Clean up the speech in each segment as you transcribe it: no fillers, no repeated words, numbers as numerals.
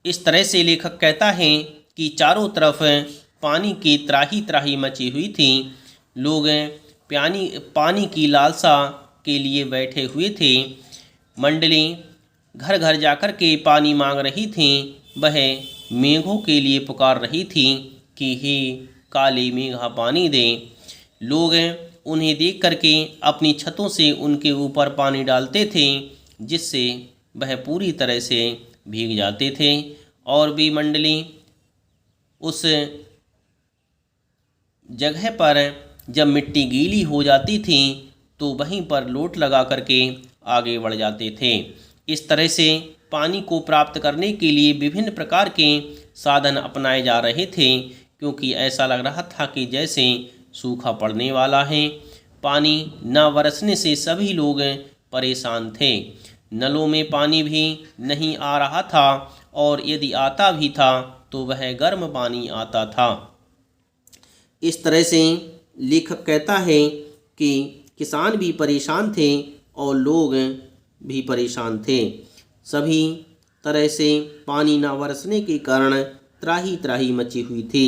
इस तरह से लेखक कहता है कि चारों तरफ पानी की त्राही त्राही मची हुई थी। लोग पानी की लालसा के लिए बैठे हुए थे। मंडली घर घर जाकर के पानी मांग रही थी। वह मेघों के लिए पुकार रही थी कि हे काले मेघा पानी दे। लोग उन्हें देख करके अपनी छतों से उनके ऊपर पानी डालते थे, जिससे वह पूरी तरह से भीग जाते थे। और भी मंडली उस जगह पर जब मिट्टी गीली हो जाती थी तो वहीं पर लोट लगा करके आगे बढ़ जाते थे। इस तरह से पानी को प्राप्त करने के लिए विभिन्न प्रकार के साधन अपनाए जा रहे थे, क्योंकि ऐसा लग रहा था कि जैसे सूखा पड़ने वाला है। पानी न बरसने से सभी लोग परेशान थे। नलों में पानी भी नहीं आ रहा था, और यदि आता भी था तो वह गर्म पानी आता था। इस तरह से लेखक कहता है कि किसान भी परेशान थे और लोग भी परेशान थे। सभी तरह से पानी न बरसने के कारण त्राही त्राही मची हुई थी।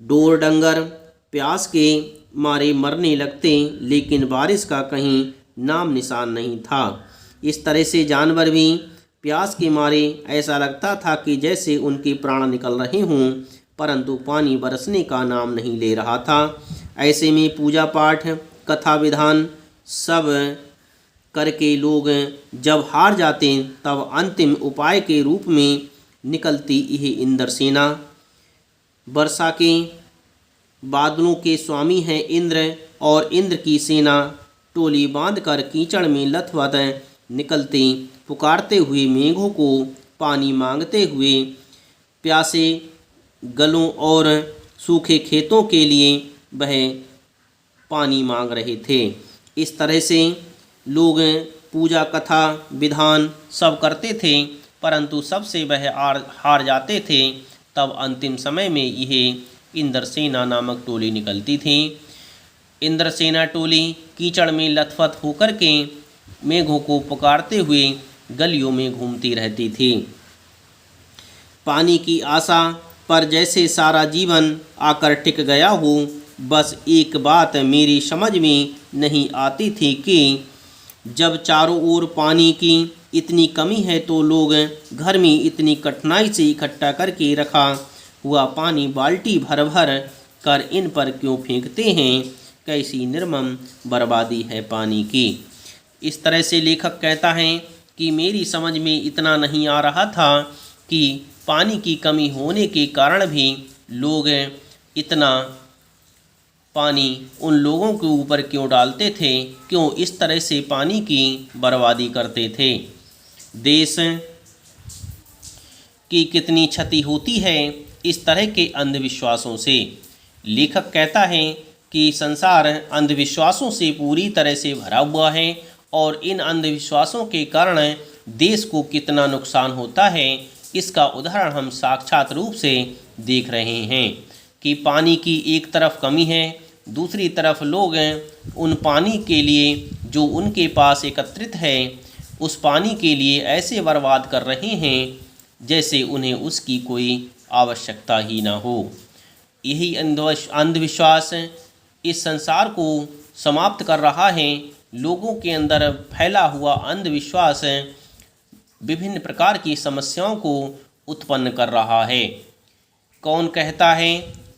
डोर डंगर प्यास के मारे मरने लगते, लेकिन बारिश का कहीं नाम निशान नहीं था। इस तरह से जानवर भी प्यास के मारे ऐसा लगता था कि जैसे उनके प्राण निकल रहे हों, परंतु पानी बरसने का नाम नहीं ले रहा था। ऐसे में पूजा पाठ कथा विधान सब करके लोग जब हार जाते, तब अंतिम उपाय के रूप में निकलती यह इंद्र सेना। वर्षा के बादलों के स्वामी हैं इंद्र, और इंद्र की सेना टोली बांधकर कीचड़ में लथपथ निकलती, पुकारते हुए मेघों को पानी मांगते हुए प्यासे गलों और सूखे खेतों के लिए वह पानी मांग रहे थे। इस तरह से लोग पूजा कथा विधान सब करते थे, परंतु सबसे वह हार जाते थे। तब अंतिम समय में यह इंद्रसेना नामक टोली निकलती थी। इंद्रसेना टोली कीचड़ में लथपथ होकर के मेघों को पुकारते हुए गलियों में घूमती रहती थी। पानी की आशा पर जैसे सारा जीवन आकर टिक गया हो। बस एक बात मेरी समझ में नहीं आती थी कि जब चारों ओर पानी की इतनी कमी है तो लोग घर में इतनी कठिनाई से इकट्ठा करके रखा हुआ पानी बाल्टी भर भर कर इन पर क्यों फेंकते हैं। कैसी निर्मम बर्बादी है पानी की। इस तरह से लेखक कहता है कि मेरी समझ में इतना नहीं आ रहा था कि पानी की कमी होने के कारण भी लोग इतना पानी उन लोगों के ऊपर क्यों डालते थे, क्यों इस तरह से पानी की बर्बादी करते थे। देश की कितनी क्षति होती है इस तरह के अंधविश्वासों से। लेखक कहता है कि संसार अंधविश्वासों से पूरी तरह से भरा हुआ है, और इन अंधविश्वासों के कारण देश को कितना नुकसान होता है, इसका उदाहरण हम साक्षात रूप से देख रहे हैं कि पानी की एक तरफ कमी है, दूसरी तरफ लोग उन पानी के लिए जो उनके पास एकत्रित है, उस पानी के लिए ऐसे बर्बाद कर रहे हैं जैसे उन्हें उसकी कोई आवश्यकता ही ना हो। यही अंधविश्वास इस संसार को समाप्त कर रहा है। लोगों के अंदर फैला हुआ अंधविश्वास विभिन्न प्रकार की समस्याओं को उत्पन्न कर रहा है। कौन कहता है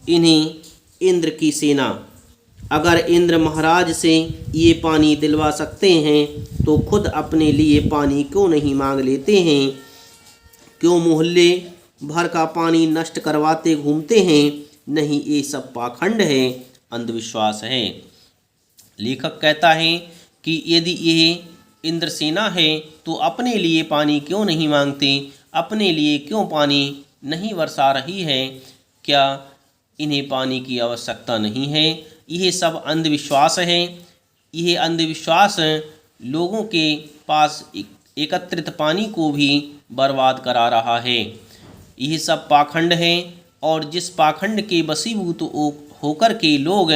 इन्हें इंद्र की सेना। अगर इंद्र महाराज से ये पानी दिलवा सकते हैं तो खुद अपने लिए पानी क्यों नहीं मांग लेते हैं। क्यों मोहल्ले भर का पानी नष्ट करवाते घूमते हैं। नहीं, ये सब पाखंड है, अंधविश्वास है। लेखक कहता है कि यदि ये इंद्रसेना है तो अपने लिए पानी क्यों नहीं मांगते, अपने लिए क्यों पानी नहीं बरसा रही है। क्या इन्हें पानी की आवश्यकता नहीं है। यह सब अंधविश्वास है। यह अंधविश्वास लोगों के पास एकत्रित पानी को भी बर्बाद करा रहा है। यह सब पाखंड है, और जिस पाखंड के वशीभूत होकर के लोग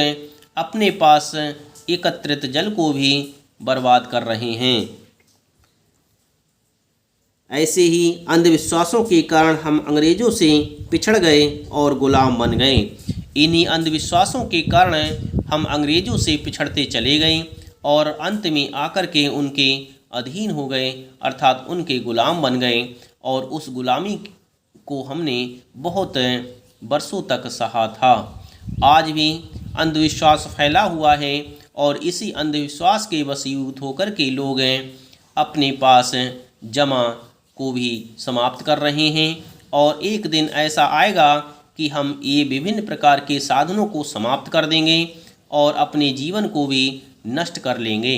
अपने पास एकत्रित जल को भी बर्बाद कर रहे हैं। ऐसे ही अंधविश्वासों के कारण हम अंग्रेजों से पिछड़ गए और गुलाम बन गए। इन्हीं अंधविश्वासों के कारण हम अंग्रेजों से पिछड़ते चले गए और अंत में आकर के उनके अधीन हो गए, अर्थात उनके गुलाम बन गए। और उस गुलामी को हमने बहुत वर्षों तक सहा था। आज भी अंधविश्वास फैला हुआ है और इसी अंधविश्वास के वशीभूत होकर के लोग अपने पास जमा को भी समाप्त कर रहे हैं। और एक दिन ऐसा आएगा कि हम ये विभिन्न प्रकार के साधनों को समाप्त कर देंगे और अपने जीवन को भी नष्ट कर लेंगे।